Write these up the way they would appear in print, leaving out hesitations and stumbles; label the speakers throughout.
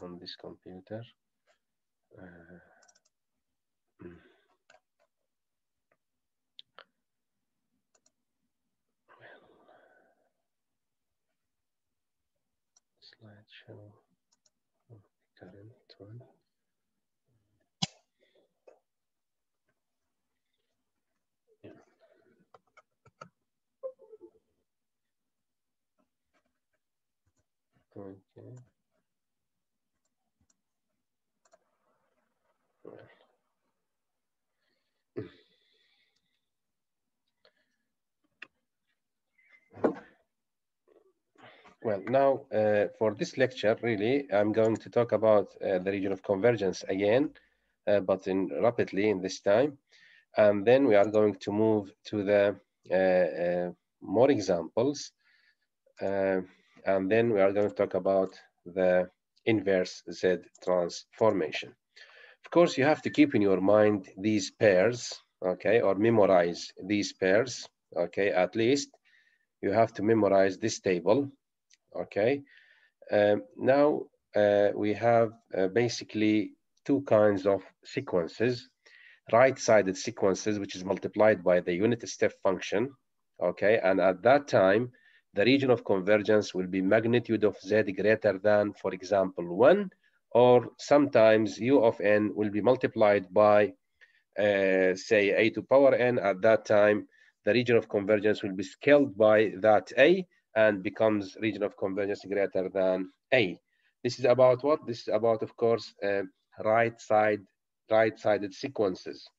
Speaker 1: on this computer. Slideshow, current one. Yeah. Okay. Well, now for this lecture, really, I'm going to talk about the region of convergence again, but rapidly in this time. And then we are going to move to the more examples. And then we are going to talk about the inverse Z transformation. Of course, you have to keep in your mind these pairs, okay, or memorize these pairs, okay, at least you have to memorize this table, okay. Now we have basically two kinds of sequences, right-sided sequences, which is multiplied by the unit step function, okay, and at that time, the region of convergence will be magnitude of Z greater than, for example, 1, or sometimes U of n will be multiplied by, say, a to power n. At that time, the region of convergence will be scaled by that a and becomes region of convergence greater than a. This is about what? This is about, of course, right-sided sequences.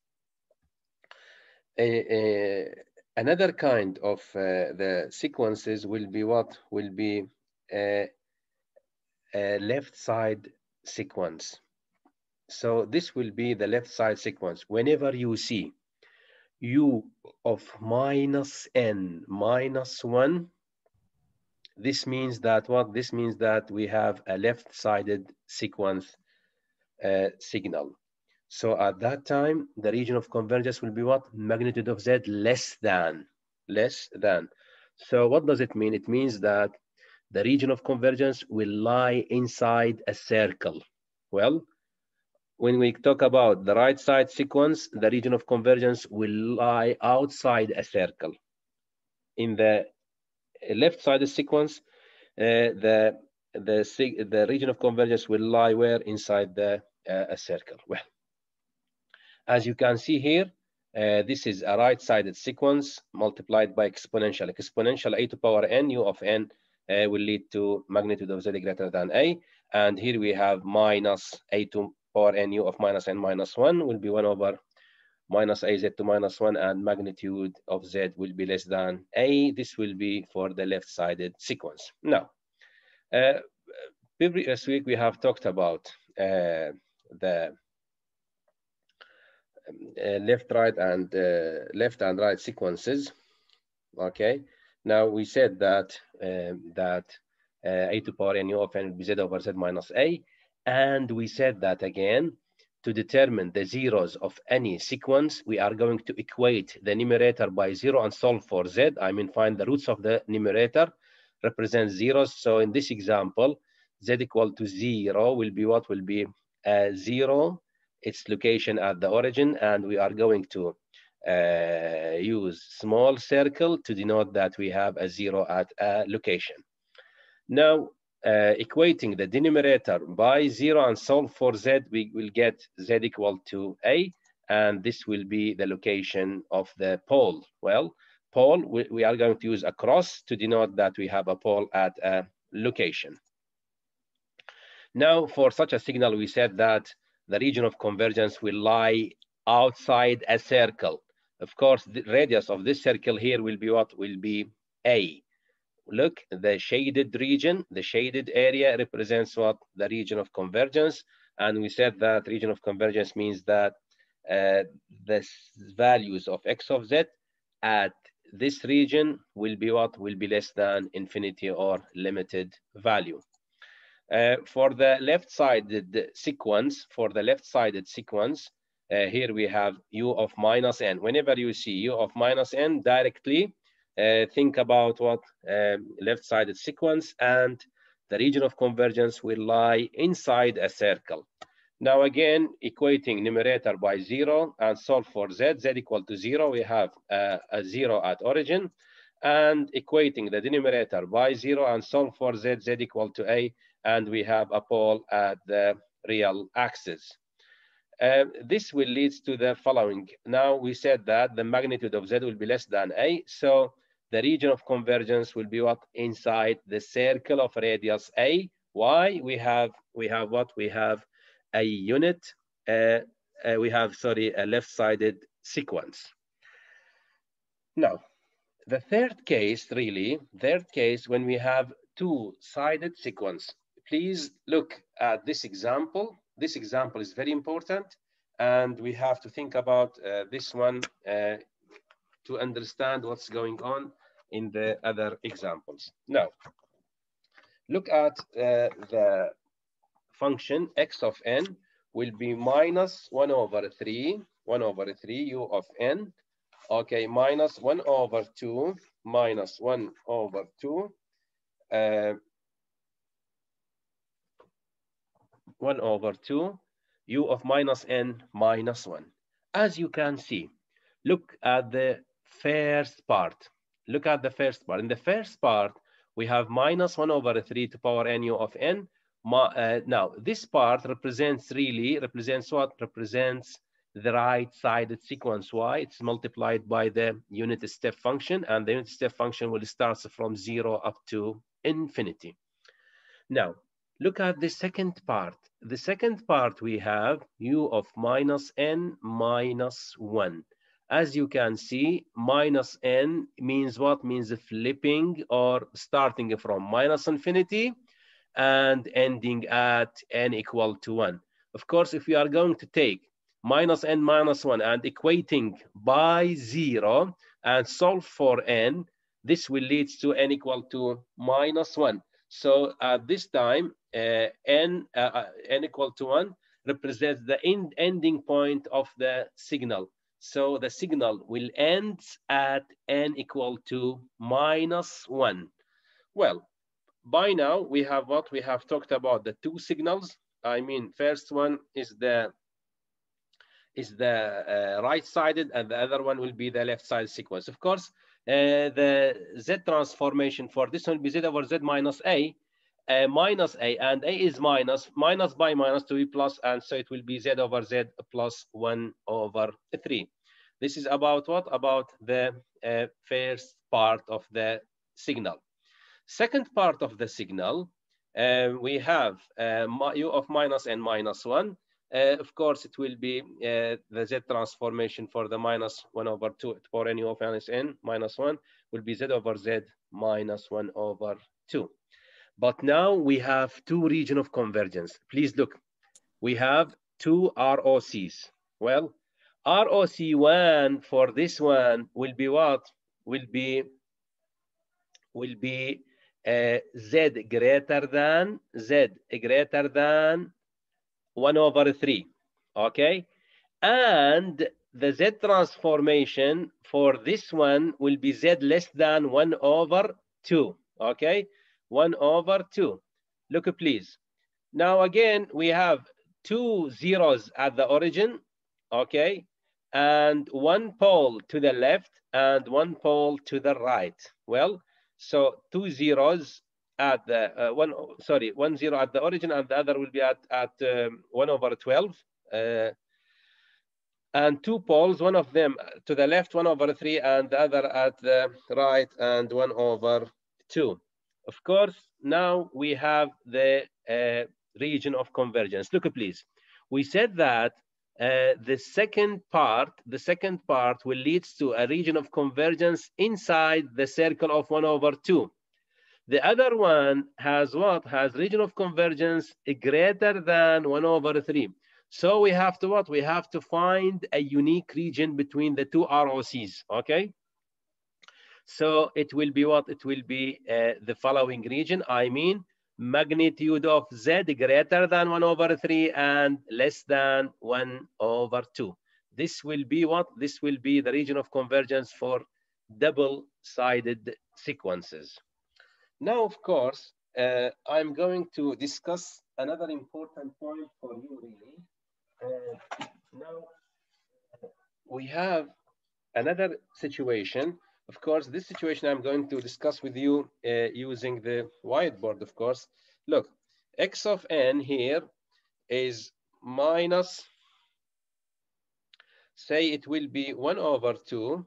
Speaker 1: Another kind of the sequences will be what? Will be a left side sequence. So this will be the left side sequence. Whenever you see u of minus n minus 1, this means that what? This means that we have a left-sided sequence signal. So at that time, the region of convergence will be what? Magnitude of Z less than. So what does it mean? It means that the region of convergence will lie inside a circle. Well, when we talk about the right side sequence, the region of convergence will lie outside a circle. In the left side sequence, the region of convergence will lie where? Inside a circle. Well, as you can see here, this is a right-sided sequence multiplied by exponential. Exponential a to power n, u of n will lead to magnitude of Z greater than a. And here we have minus a to power n, u of minus n minus 1 will be 1 over minus az to minus 1, and magnitude of Z will be less than a. This will be for the left-sided sequence. Now, previous week we have talked about the left and right sequences. Okay. Now we said that a to power n u of n will be Z over Z minus a, and we said that again, to determine the zeros of any sequence, we are going to equate the numerator by 0 and solve for Z. I mean, find the roots of the numerator, represent zeros. So in this example, Z equal to 0 will be what? Will be 0, its location at the origin, and we are going to use small circle to denote that we have a 0 at a location. Now, equating the denominator by 0 and solve for Z, we will get Z equal to a, and this will be the location of the pole. Well, pole, we are going to use a cross to denote that we have a pole at a location. Now, for such a signal, we said that the region of convergence will lie outside a circle. Of course, the radius of this circle here will be what? Will be a. Look, the shaded region, the shaded area represents what? The region of convergence. And we said that region of convergence means that the values of x of z at this region will be what? Will be less than infinity or limited value. For the left-sided sequence, here we have u of minus n. Whenever you see u of minus n, directly think about what? Left-sided sequence, and the region of convergence will lie inside a circle. Now again, equating numerator by 0 and solve for z equal to 0, we have a 0 at origin, and equating the denominator by 0 and solve for z equal to a, and we have a pole at the real axis. This will lead to the following. Now we said that the magnitude of z will be less than a, so the region of convergence will be what? Inside the circle of radius a. Why? We have what? We have a unit, we have, sorry, a left-sided sequence. Now, the third case, when we have two-sided sequence, please look at this example. This example is very important, and we have to think about this one to understand what's going on in the other examples. Now, look at the function x of n will be minus 1 over 3 u of n, okay, minus 1 over 2 minus 1 over 2 1 over 2 u of minus n minus 1. As you can see, look at the first part. Look at the first part. In the first part, we have minus 1 over 3 to power n u of n. Now, this part represents what? Represents the right-sided sequence. Why? It's multiplied by the unit step function, and the unit step function will start from 0 up to infinity. Now, look at the second part. The second part, we have u of minus n minus 1. As you can see, minus n means what? Means flipping or starting from minus infinity and ending at n equal to 1. Of course, if we are going to take minus n minus 1 and equating by 0 and solve for n, this will lead to n equal to minus 1. So at this time, n equal to 1 represents the ending point of the signal. So the signal will end at n equal to minus 1. Well, by now, we have what? We have talked about the two signals. I mean, first one is the right-sided, and the other one will be the left-sided sequence. Of course, the z transformation for this one will be z over z minus a, and a is minus by minus to be plus, and so it will be z over z plus 1 over 3. This is about what? About the first part of the signal. Second part of the signal, we have u of minus n minus 1. Of course, it will be the z transformation for the minus 1 over 2 to power n u of minus n minus 1 will be z over z minus 1 over 2. But now we have two regions of convergence. Please look, we have two ROCs. Well, ROC1 for this one will be what? Will be z greater than 1 over 3, okay? And the z transformation for this one will be z less than 1 over 2, okay? 1 over 2. Look, please. Now, again, we have two zeros at the origin, okay? And one pole to the left and one pole to the right. Well, so two zeros at the one zero at the origin, and the other will be at 1 over 12. And two poles, one of them to the left, 1 over 3, and the other at the right, and 1 over 2. Of course, now we have the region of convergence. Look, please. We said that the second part will lead to a region of convergence inside the circle of 1 over 2. The other one has what? Has region of convergence greater than 1 over 3. So we have to what? We have to find a unique region between the two ROCs, okay? So it will be what? It will be the following region. I mean, magnitude of z greater than 1 over 3 and less than 1 over 2. This will be what? This will be the region of convergence for double-sided sequences. Now, of course, I'm going to discuss another important point for you really. Now we have another situation. Of course, this situation I'm going to discuss with you using the whiteboard, of course. Look, x of n here is minus, say it will be 1 over 2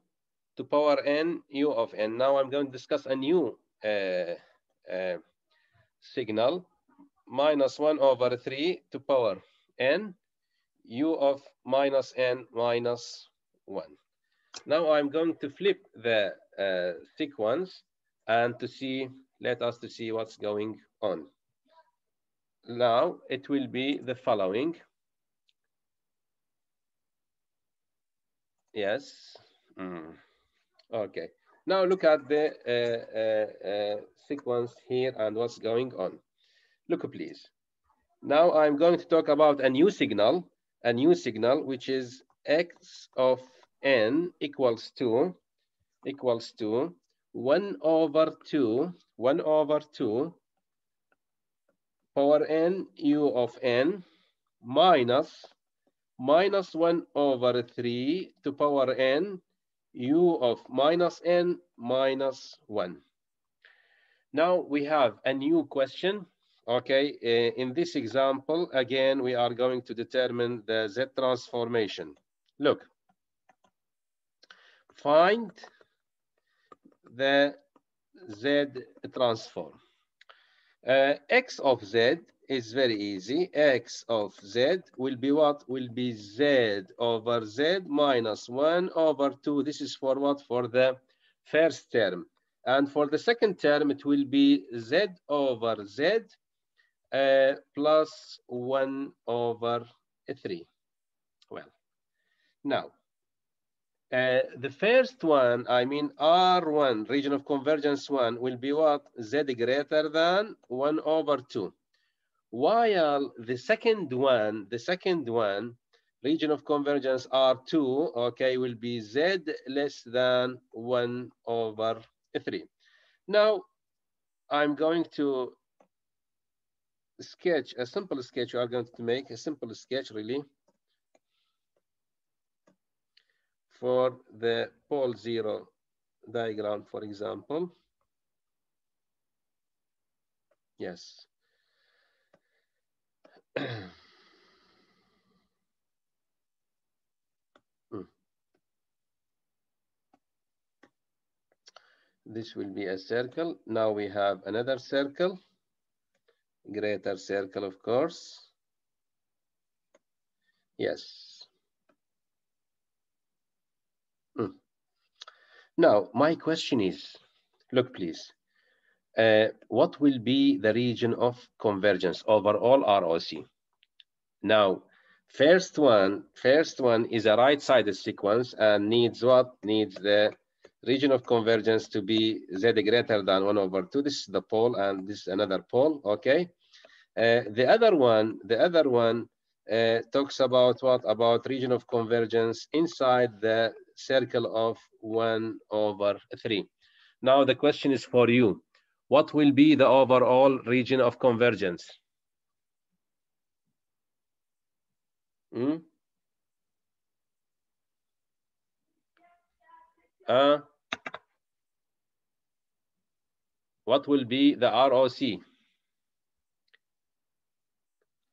Speaker 1: to power n u of n. Now I'm going to discuss a new signal, minus 1 over 3 to power n u of minus n minus 1. Now I'm going to flip the sequence and to see, let us to see what's going on. Now it will be the following. Yes. Okay. Now look at the sequence here and what's going on. Look, please. Now I'm going to talk about a new signal which is x of n equals to 1 over 2 power n u of n minus 1 over 3 to power n u of minus n minus 1. Now we have a new question. Okay, in this example, again, we are going to determine the Z transformation. Look, find the Z transform. X of Z is very easy. X of Z will be what? Will be Z over Z minus 1 over 2. This is for what? For the first term. And for the second term, it will be Z over Z plus 1 over 3. Well, now, the first one, I mean R1, region of convergence 1, will be what? Z greater than 1 over 2. While the second one, region of convergence R2, okay, will be Z less than 1 over 3. Now, I'm going to sketch a simple sketch. We are going to make a simple sketch really for the pole zero diagram, for example. Yes. This will be a circle. Now we have another circle, greater circle, of course. Yes. Now, my question is, look, please, what will be the region of convergence over all ROC? Now, first one is a right-sided sequence and needs what? Needs the region of convergence to be Z greater than 1 over 2. This is the pole and this is another pole, okay? The other one talks about what? About region of convergence inside the circle of 1 over 3. Now the question is for you. What will be the overall region of convergence? What will be the ROC?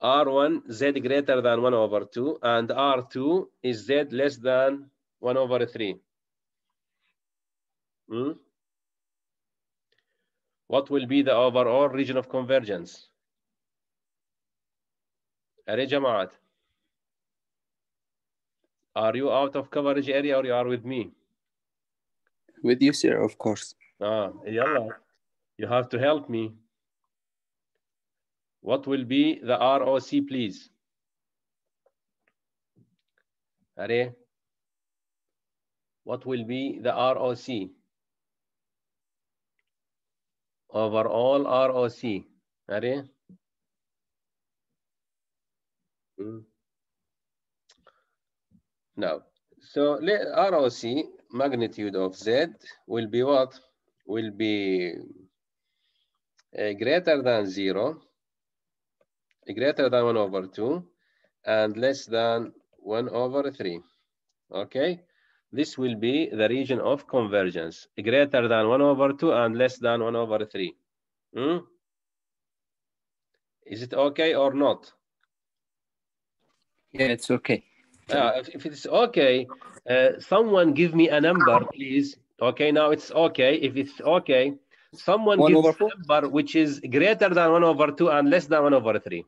Speaker 1: R1, Z greater than 1 over 2, and R2 is Z less than 1 over 3. What will be the overall region of convergence? Are you out of coverage area or you are with me?
Speaker 2: With you, sir, of course.
Speaker 1: Yalla. You have to help me. What will be the ROC, please? Are? What will be the ROC? Overall ROC. Are? Now, so ROC, magnitude of Z, will be what? Will be greater than 0, greater than 1 over 2, and less than 1 over 3. Okay, this will be the region of convergence, greater than 1 over 2 and less than 1 over 3. Is it okay or not?
Speaker 2: Yeah, it's okay.
Speaker 1: If it's okay, someone give me a number, please. Okay, now it's okay. If it's okay, someone
Speaker 2: 1
Speaker 1: give
Speaker 2: over
Speaker 1: me
Speaker 2: 4?
Speaker 1: a number which is greater than 1 over 2 and less than 1 over 3.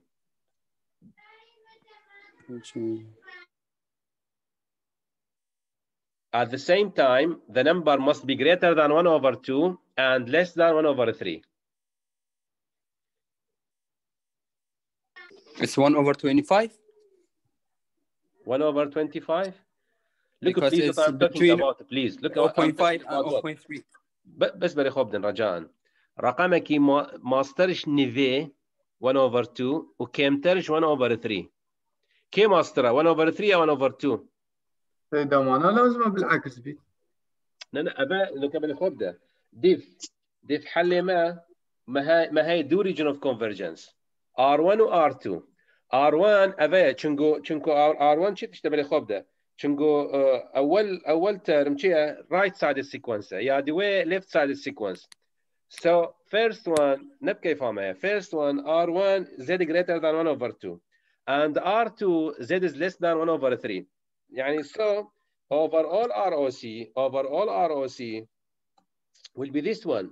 Speaker 1: At the same time, the number must be greater than 1 over 2 and less than 1 over 3.
Speaker 2: It's 1 over 25?
Speaker 1: 1 over 25? Look,
Speaker 2: Because
Speaker 1: please,
Speaker 2: it's
Speaker 1: what I'm talking
Speaker 2: between
Speaker 1: about, please. Look, what I'm
Speaker 2: 0.5
Speaker 1: talking
Speaker 2: and
Speaker 1: about.
Speaker 2: 0.3.
Speaker 1: بس بري خبدن رجاء. رقمك ماسترش نيفي 1 over 2 وكيمترش 1 over 3. كي ماسترا 1 over 3 أو 1 over 2؟
Speaker 3: ده معناه لازم بالعكس بي.
Speaker 1: لا أبا لو كمل خبدة. ديف حل ما هي دو region of convergence. R1 و R2. R1 أبا تشنجو R1 شو تشتبه خبدة. تشنجو أول term شيء right side sequence يا دوي left side sequence. So first one نبقى يفهمها. First one R1 Z greater than 1 over 2 and R2 Z is less than 1 over 3. يعني so overall ROC will be this one.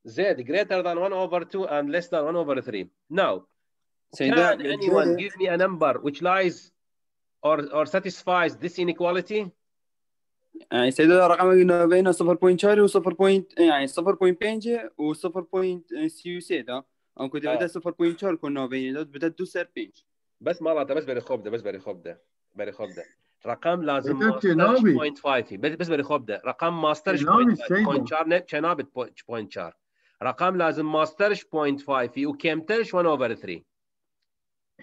Speaker 1: Z greater than 1 over 2 and less than 1 over 3. Now, can anyone give me a number which lies or satisfies this inequality?
Speaker 2: يعني سيدنا رقم بين 0.4 و 0. يعني 0.5 و 0.6 أو كنت بدأ 0.4 كنا بين بدأ 2
Speaker 1: بس مرة بس بري خبدة رقم لازم
Speaker 3: ماسترش
Speaker 1: 0.5 بس بري خبدة رقم ماسترش 0.5 شنابت 0.4 رقم لازم ماسترش 0.5 وكمترش 1 over 3.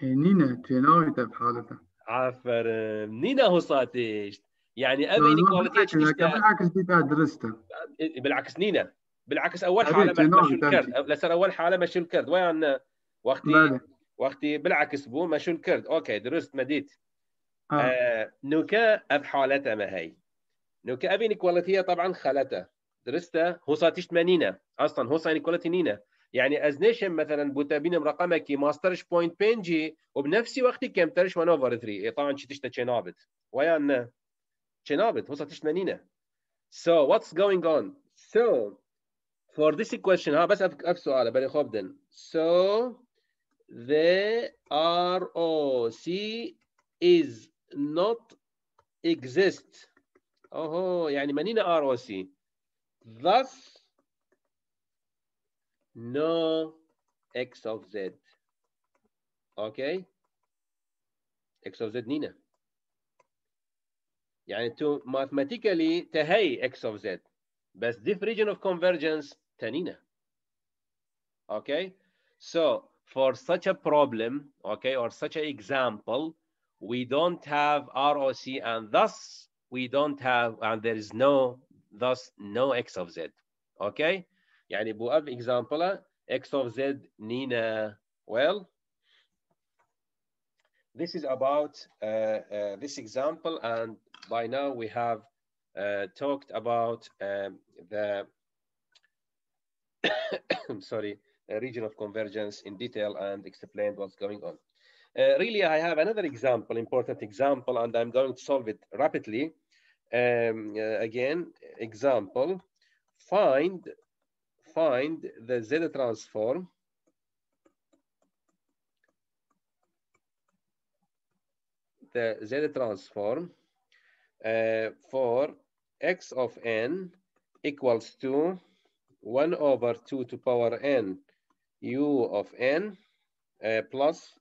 Speaker 3: نينا تشيناوي بحالته.
Speaker 1: عفر نينا هو صاتش يعني ابي انيكواليتي
Speaker 3: بالعكس دي درسته.
Speaker 1: بالعكس نينا بالعكس اول حاله مشوا الكرد لا صار اول حاله مشوا الكرد وين وقتي بالعكس بو مشوا الكرد اوكي درست مديت نوكا اب حالته ما هي نوكا ابي انيكواليتي طبعا خالته درسته هو صاتش 80 اصلا هو صار انيكواليتي نينا يعني ازنيشن مثلا بوتابين رقمك ماسترش بوينت بينجي وبنفس وقت كمترش 1 اوفر 3 طبعا شتشتا تشينابت ويان تشينابت وصلت 80. So what's going on? So for this equation بس أف سؤال بالي خبدن. So the ROC is not exist. يعني منين ROC? Thus no x of z. Okay? x of z نينا. يعني to mathematically تهي x of z. But this region of convergence تنينة. Okay? So for such a problem, okay, or such an example, we don't have ROC and thus we don't have, and there is thus no x of z. Okay? يعني بواب example x of z نينة. Well, this is about this example, and by now we have talked about the region of convergence in detail and explained what's going on. Really, I have another example, important example, and I'm going to solve it rapidly. Again, example, find the Z transform for x of n equals to 1 over 2 to power n u of n plus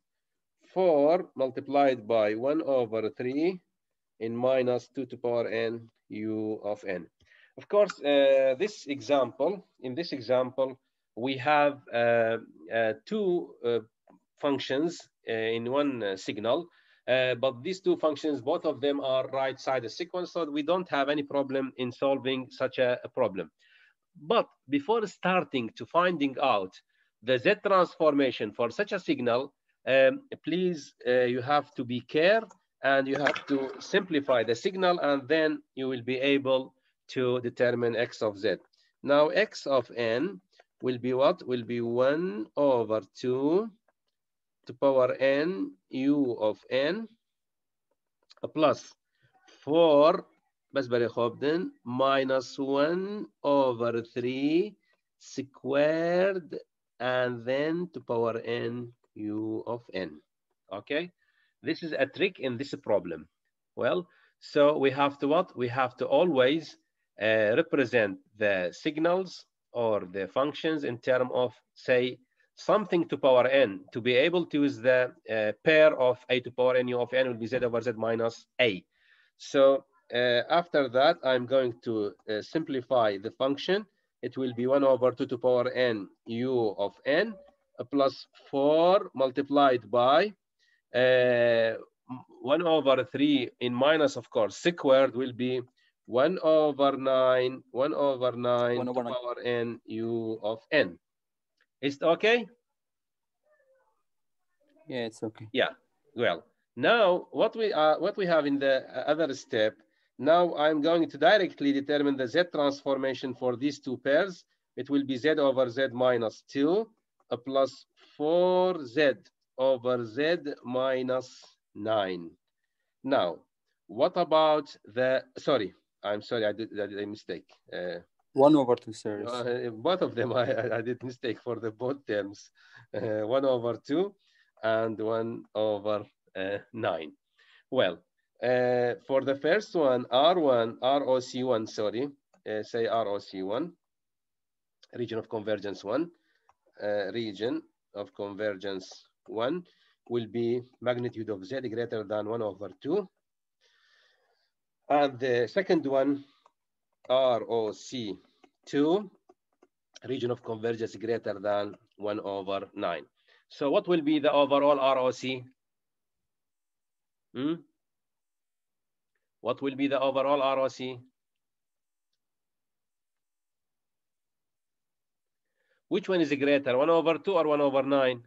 Speaker 1: 4 multiplied by 1 over 3 in minus 2 to power n u of n. Of course, in this example, we have two functions in one signal. But these two functions, both of them are right-sided sequence, so we don't have any problem in solving such a problem. But before starting to finding out the Z transformation for such a signal, please, you have to be careful and you have to simplify the signal, and then you will be able to determine x of z. Now, x of n will be what? Will be 1 over 2 to power n u of n plus 4 بس برای خوب دن minus 1 over 3 squared and then to power n u of n. Okay, this is a trick in this problem. Well, so we have to what? We have to always represent the signals or the functions in terms of, say, something to power n. To be able to use the pair of a to power n u of n will be z over z minus a. So after that, I'm going to simplify the function. It will be 1 over 2 to power n u of n plus 4 multiplied by 1 over 3 in minus, of course, squared will be 1 over 9 to power n u of n. Is it okay?
Speaker 2: Yeah, it's okay.
Speaker 1: Yeah, well, now what we have in the other step, now I'm going to directly determine the Z transformation for these two pairs. It will be Z over Z minus 2 plus 4Z over Z minus 9. Now, what about the, sorry, I'm sorry, I did a mistake.
Speaker 2: 1 over 2 series.
Speaker 1: Both of them, I did mistake for the both terms. 1 over 2 and 1 over 9. Well, for the first one, ROC1, sorry, say ROC1, region of convergence 1, region of convergence 1 will be magnitude of Z greater than 1 over 2. And the second one, ROC2, region of convergence greater than 1 over 9. So what will be the overall ROC? What will be the overall ROC? Which one is greater, 1 over 2 or 1 over 9?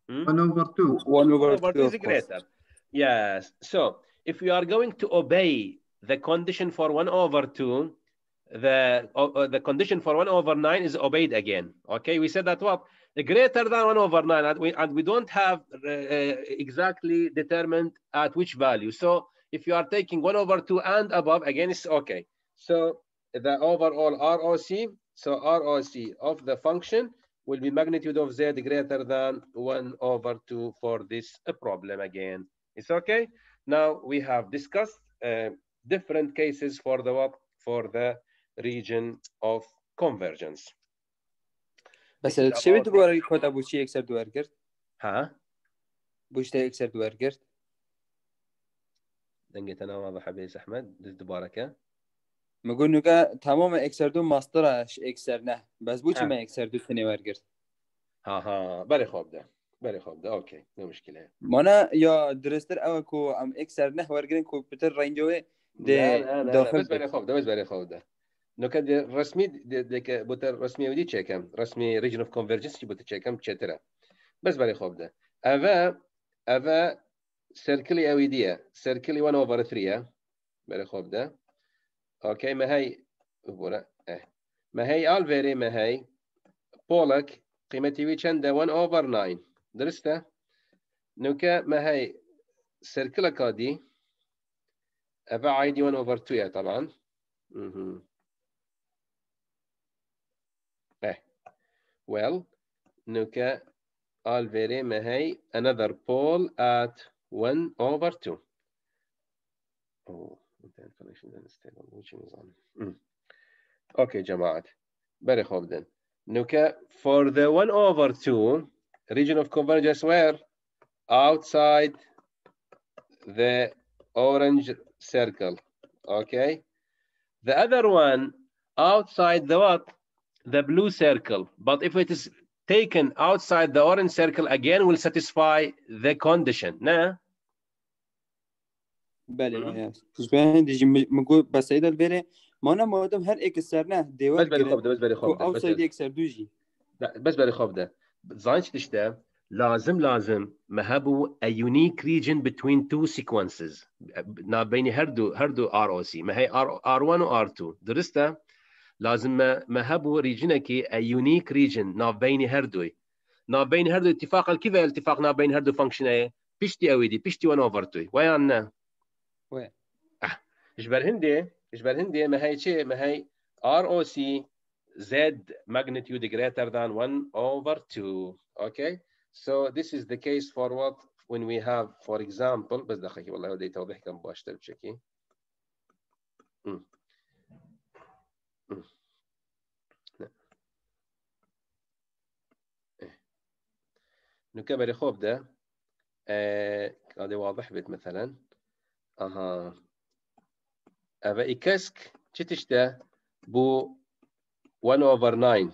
Speaker 3: 1 over 2.
Speaker 2: 1 over 2
Speaker 1: is greater. Yes. So if we are going to obey the condition for 1 over 2, the condition for 1 over 9 is obeyed again. Okay, we said that what? Greater than 1 over 9, and we don't have exactly determined at which value. So if you are taking 1 over 2 and above, again, it's okay. So the overall ROC, so ROC of the function will be magnitude of Z greater than 1 over 2 for this problem again. It's okay? Now we have discussed different cases for the what? For the region of convergence.
Speaker 2: بس چه بدو برای خود ابو چی اکثر دوار کرد؟
Speaker 1: ها؟
Speaker 2: بوشته اکثر دوار کرد؟
Speaker 1: دنگت انا واضحه بيس احمد دوباره
Speaker 2: میگن نگه تمام اکثر دو ماسترش اکثر نه بس بو چی ما اکثر دو تنی ور کرد؟
Speaker 1: ها برای خوب ده اوکی نه مشکله
Speaker 2: مانا یا درستر او کو ام اکثر نه ور گرین کو بتر رنجوه
Speaker 1: ده داخل بس برای خوب ده نکات رسمی که بوتر رسمی ودی چکم رسمی ریجن اف کنورجنس کی بوتر چکم چتره بس برای خوب ده اوا سيركلي اويديه سيركلي 1 over 3 برای خوب ده اوكي ما هي بورا ما هي الفيري ما هي بولك قيمتي وي چنده 1 over 9 درسته نوكا ما هي سيركلا كادي اوا عادي 1 over 2 طبعا well نوكا الفيري ما هي another pole at 1 over 2 اوكي جماعة بري خوب دن نوكا for the 1 over 2 region of convergence where outside the orange circle okay the other one outside the what the blue circle but if it is taken outside the orange circle again will satisfy the condition nah
Speaker 2: بله يعني ديجي مقول بس اذا الفيري ما انا مودم هر اكسر نه ديوال
Speaker 1: بس بري خوب ده
Speaker 2: اوتسايد اكسر دوجي
Speaker 1: لا بس بري خوف ده زاين تشتا لازم ما هبو a unique region between two sequences نا بين هردو ROC ما هي R1 و R2 درسته لازم ما هبو ريجنكي a unique region نا بين هردوي نا بين هردو اتفاق كيف الاتفاق نا بين هردو فانكشن ايه بيشتي اويدي بيشتي 1 over 2 ويانا
Speaker 2: وين
Speaker 1: ايش بالهندي ما هي شيء ما هي ROC Z magnitude greater than 1 over 2 okay so this is the case for what when we have for example بس دقيقة والله بدي توضيح كم باشتغل بشكل نكمل خوب ده هذا واضح بيت مثلا أبا إكسك تشتشته بو 1 over 9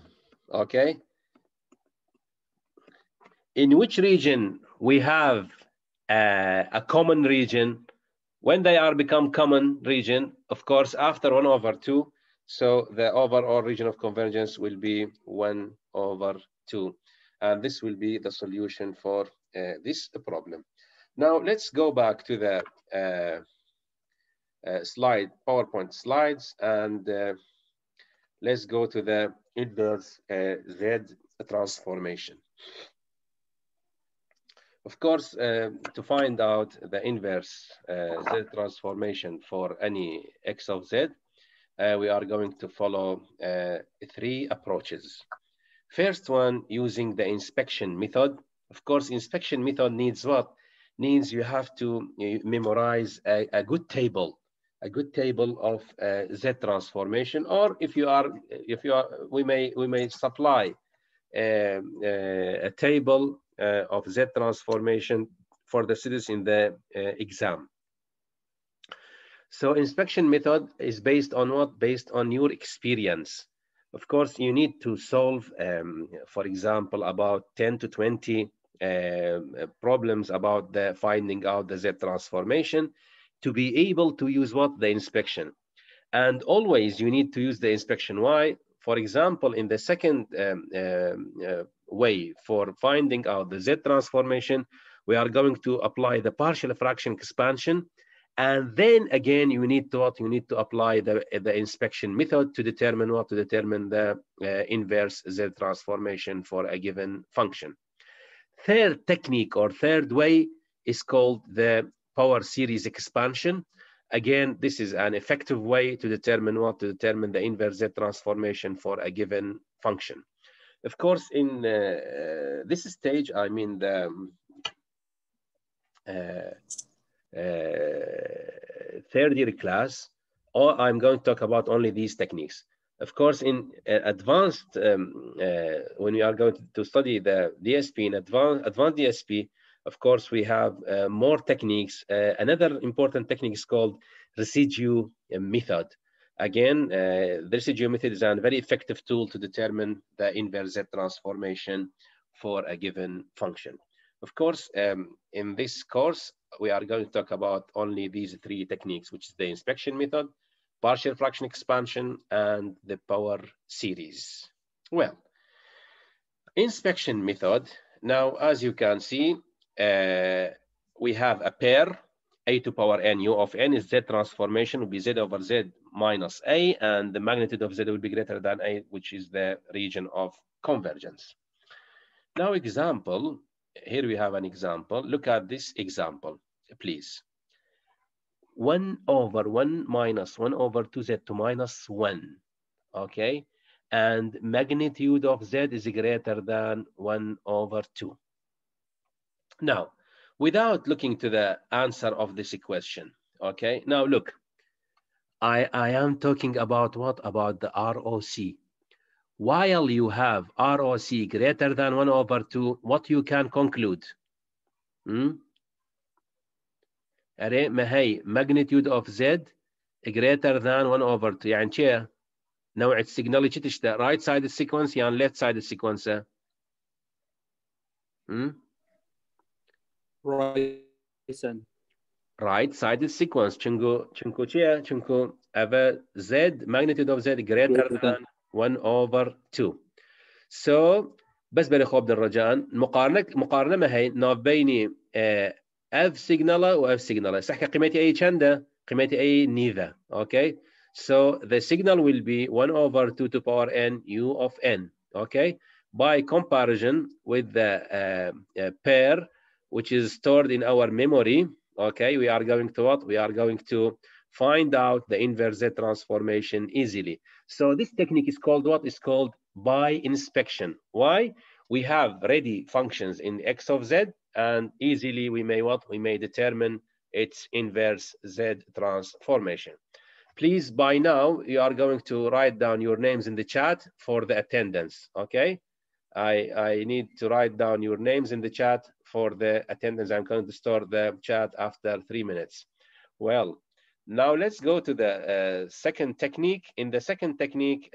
Speaker 1: okay in which region we have a common region when they are become common region of course after 1 over 2 so the overall region of convergence will be 1 over 2 and this will be the solution for this problem. Now let's go back to the slide PowerPoint slides and let's go to the inverse Z transformation. Of course, to find out the inverse Z transformation for any x of Z, we are going to follow 3 approaches. First one, using the inspection method. Of course, inspection method needs what? Needs you have to memorize a good table of Z transformation, or if you are, we may supply a table of Z transformation for the students in the exam. So inspection method is based on what? Based on your experience. Of course, you need to solve, for example, about 10 to 20 problems about the finding out the Z transformation to be able to use what? The inspection. And always you need to use the inspection. Why? For example, in the second way for finding out the Z transformation, we are going to apply the partial fraction expansion. And then again, you need to what? You need to apply the inspection method to determine what? To determine the inverse Z transformation for a given function. Third technique or third way is called the power series expansion. Again, this is an effective way to determine what? To determine the inverse Z transformation for a given function. Of course, in this stage, I mean the third year class, or I'm going to talk about only these techniques. Of course, in advanced, when we are going to study the DSP, in advanced DSP, of course, we have more techniques. Another important technique is called residue method. Again, the residue method is a very effective tool to determine the inverse Z transformation for a given function. Of course, in this course, we are going to talk about only these 3 techniques, which is the inspection method, partial fraction expansion, and the power series. Well, inspection method. Now, as you can see, we have a pair, a to power n u of n is Z transformation will be Z over Z minus a, and the magnitude of Z will be greater than a, which is the region of convergence. Now, example, here we have an example. Look at this example, please. 1 over 1 minus 1 over 2Z to minus 1, okay? And magnitude of Z is greater than 1 over 2. Now, without looking to the answer of this equation, okay? Now, look, I am talking about what? About the ROC. While you have ROC greater than 1 over 2, what you can conclude? ما هي magnitude of Z greater than 1 over 2. يعني شيء نوع السيجنال شو تشتغل right sided sequence يعني left sided sequence. Right sided sequence. چنكو شيء چنكو أبا Z magnitude of Z greater than 1 over 2. So بس بري خوب الرجان مقارنة ما هي ناف بيني F signal و F signal. صح قيمتي أي chanda قيمتي أي neither. Okay. So the signal will be 1 over 2 to power n u of n. Okay. By comparison with the pair which is stored in our memory. Okay. We are going to what? We are going to find out the inverse Z transformation easily. So this technique is called what? Is called by inspection. Why? We have ready functions in x of z, and easily we may what? We may determine its inverse Z transformation. Please, by now, you are going to write down your names in the chat for the attendance, okay? I need to write down your names in the chat for the attendance. I'm going to store the chat after 3 minutes. Well, now let's go to the second technique. In the second technique,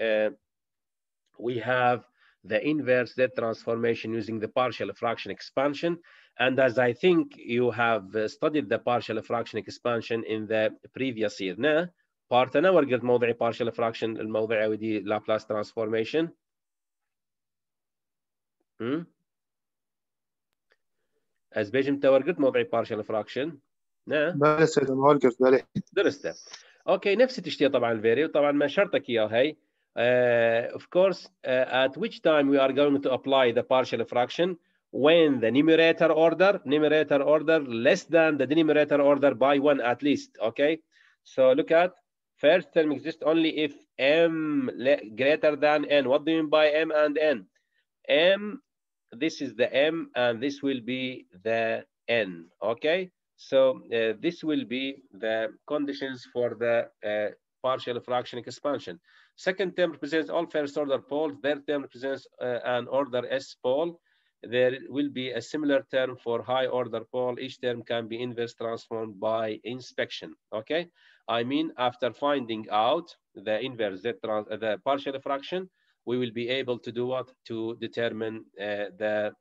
Speaker 1: we have the inverse Z transformation using the partial fraction expansion. And as I think you have studied the partial fraction expansion in the previous year. Now, part أنا ورقة موضوعي partial fraction الموضوعي ودي Laplace transformation. از بيجم تورقت موضوعي partial fraction. نعم.
Speaker 4: بلى سيد مهولقت بلى.
Speaker 1: درسته. اوكي نفس تشتيه طبعا الفيري وطبعا ما شرطك اياه هي. Of course, at which time we are going to apply the partial fraction when the numerator order less than the denominator order by 1 at least. Okay, so look at first term exists only if m greater than n. What do you mean by m and n? M, this is the m and this will be the n. Okay, so this will be the conditions for the partial fraction expansion. Second term represents all first order poles. Third term represents an order S pole. There will be a similar term for high order pole. Each term can be inverse transformed by inspection. Okay, I mean after finding out the inverse the partial fraction, we will be able to do what? To determine the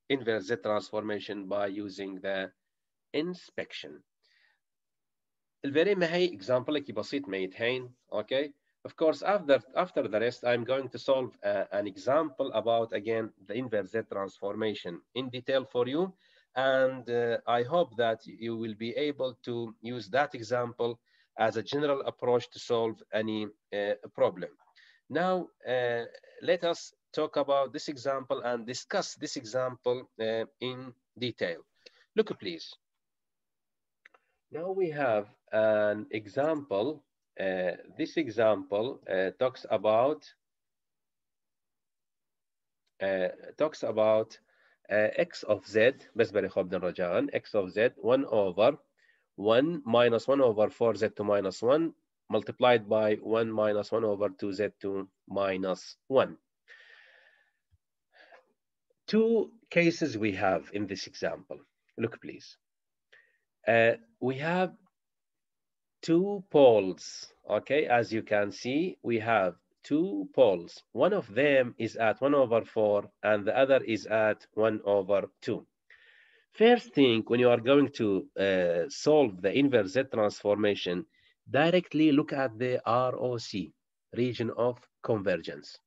Speaker 1: inverse Z transformation by using the inspection. الفيري ما هي example لكي بسيط ما يتهين. Okay, of course after the rest I'm going to solve an example about again the inverse Z transformation in detail for you, and I hope that you will be able to use that example as a general approach to solve any problem. Now let us talk about this example and discuss this example in detail. Look please. Now we have an example. This example talks about x of z. بس بري خبنا رجاءً x of z 1 over 1 minus 1 over 4z to minus 1 multiplied by 1 minus 1 over 2z to minus 1. Two cases we have in this example. Look please. We have two poles. Okay, as you can see, we have two poles. One of them is at 1 over 4 and the other is at 1 over 2. First thing, when you are going to solve the inverse Z transformation, directly look at the ROC, region of convergence.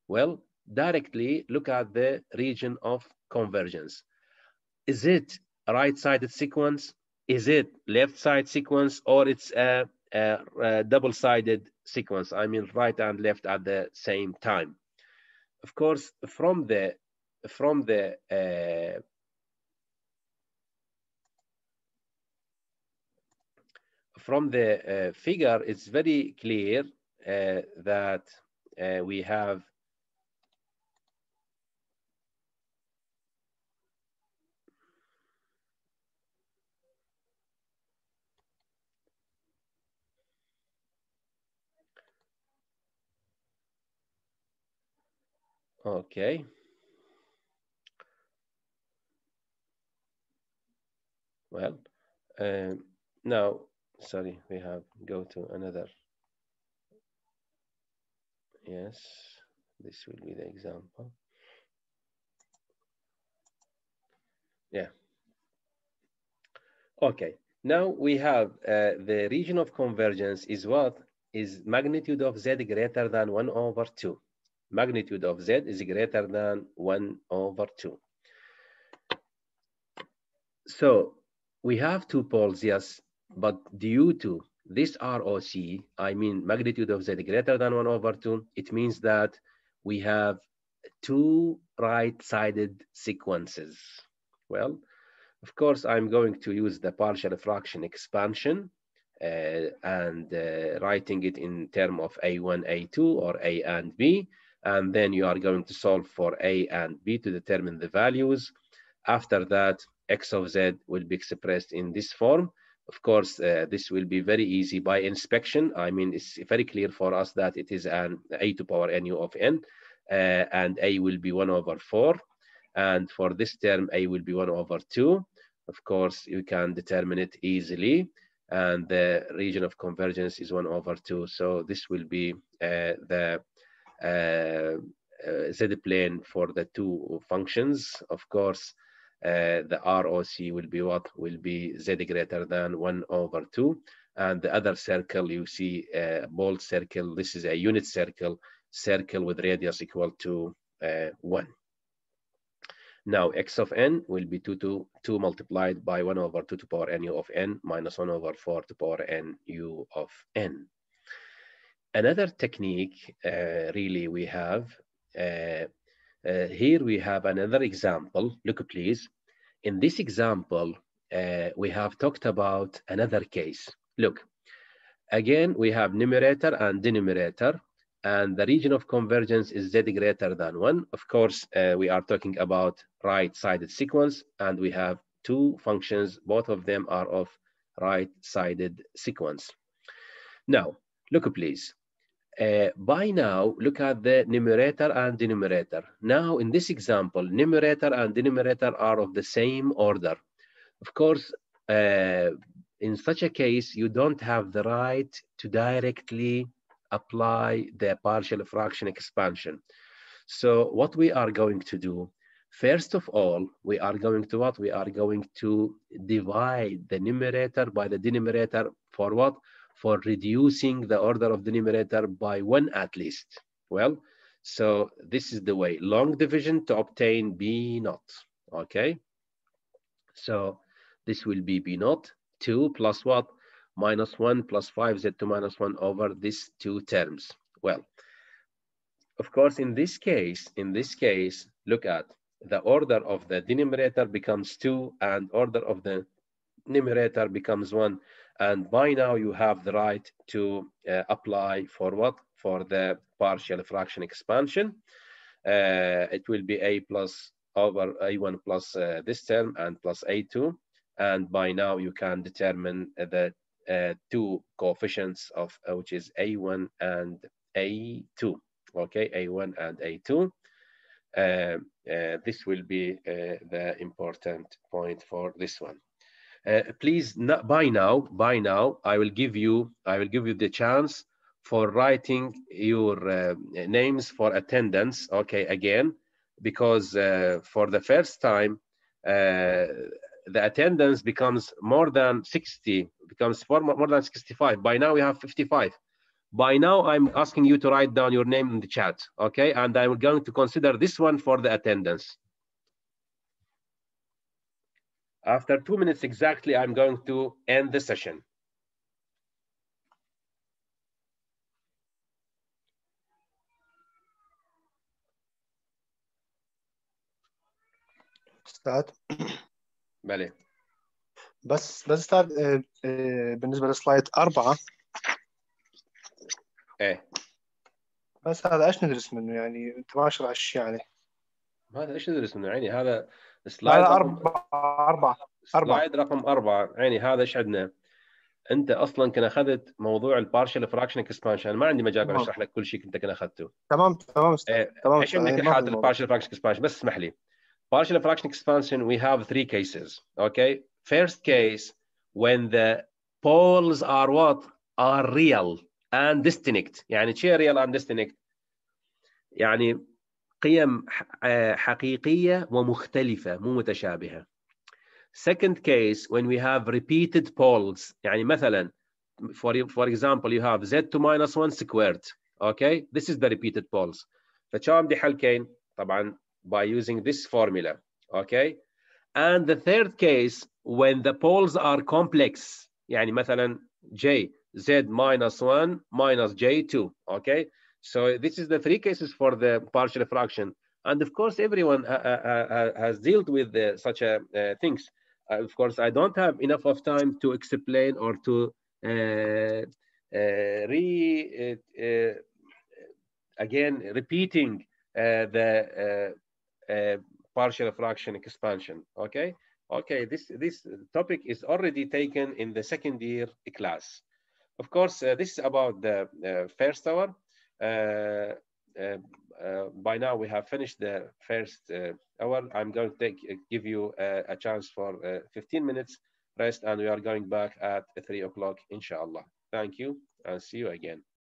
Speaker 1: Well, directly look at the region of convergence. Is it a right-sided sequence? Is it left side sequence, or it's a double-sided sequence? I mean, right and left at the same time. Of course, from the figure, it's very clear that we have okay. Well, now, sorry, we have go to another. Yes, this will be the example. Yeah. Okay, now we have the region of convergence is what? Is magnitude of Z greater than 1 over 2. magnitude of Z is greater than 1/2. So we have two poles, yes, but due to this ROC, I mean magnitude of Z greater than 1/2, it means that we have two right-sided sequences. Well, of course, I'm going to use the partial fraction expansion and writing it in terms of A1, A2, or A and B. And then you are going to solve for A and B to determine the values. After that, x of z will be expressed in this form. Of course, this will be very easy by inspection. I mean, it's very clear for us that it is an a to power nu of n, and a will be 1/4. And for this term, a will be 1/2. Of course, you can determine it easily. And the region of convergence is 1/2. So this will be the z-plane for the two functions. Of course, the ROC will be what? Will be z greater than 1/2. And the other circle, you see a bold circle. This is a unit circle with radius equal to 1. Now, x of n will be 2 multiplied by 1/2 to power nu of n minus 1/4 to power nu of n. Another technique, really, we have, here we have another example. Look, please. In this example, we have talked about another case. Look, again, we have numerator and denominator, and the region of convergence is z greater than 1. Of course, we are talking about right-sided sequence, and we have two functions. Both of them are of right-sided sequence. Now, look, please. By now, look at the numerator and denominator. Now, in this example, numerator and denominator are of the same order. Of course, in such a case, you don't have the right to directly apply the partial fraction expansion. So what we are going to do, first of all, we are going to what? We are going to divide the numerator by the denominator for what? For reducing the order of the numerator by 1 at least. Well, so this is the way. Long division to obtain B0, okay? So this will be B0, 2 plus what? Minus 1 plus 5z to minus 1 over these two terms. Well, of course, in this case, look at the order of the denominator becomes 2 and order of the numerator becomes 1. And by now you have the right to apply for what? For the partial fraction expansion. It will be a plus over a1 plus this term and plus a2. And by now you can determine the two coefficients of which is a1 and a2. Okay, a1 and a2. This will be the important point for this one. Please, not by now, I will give you the chance for writing your names for attendance. Okay, again, because for the first time, the attendance becomes more than 60, becomes more than 65. By now we have 55. By now I'm asking you to write down your name in the chat. Okay, and I'm going to consider this one for the attendance. After 2 minutes exactly, I'm going to end the session.
Speaker 4: استاذ
Speaker 1: بله
Speaker 4: بس استاذ بالنسبه لسلايد 4
Speaker 1: ايه
Speaker 4: بس هذا ايش ندرس منه يعني انت ما شرح شيء عليه
Speaker 1: هذا ايش ندرس منه عيني هذا سلايد سلايد رقم 4 عيني هذا ايش عندنا انت اصلا كنا اخذت موضوع البارشل فراكشن اكسبانشن ما عندي مجال اشرح لك كل شيء كنت اخذته
Speaker 4: تمام استاذ تمام
Speaker 1: ايش عندك حاله البارشل فراكشن اكسبانشن بس اسمح لي partial fraction expansion we have 3 cases okay first case when the poles are what are real and distinct يعني شيء real and distinct يعني قيم حقيقية ومختلفة مو متشابهة. Second case when we have repeated poles يعني مثلا for example you have z to minus 1 squared okay this is the repeated poles. فشو عندي حلقين طبعا by using this formula. Okay. And the third case when the poles are complex, يعني مثلا J Z minus 1 minus J2. Okay. So this is the three cases for the partial fraction. And of course, everyone has dealt with such things. Of course, I don't have enough of time to explain or to again repeating the partial fraction expansion. Okay. Okay. This topic is already taken in the second year class. Of course, this is about the first hour. By now we have finished the first hour. I'm going to give you a chance for 15 minutes rest, and we are going back at 3 o'clock, inshallah. Thank you, and see you again.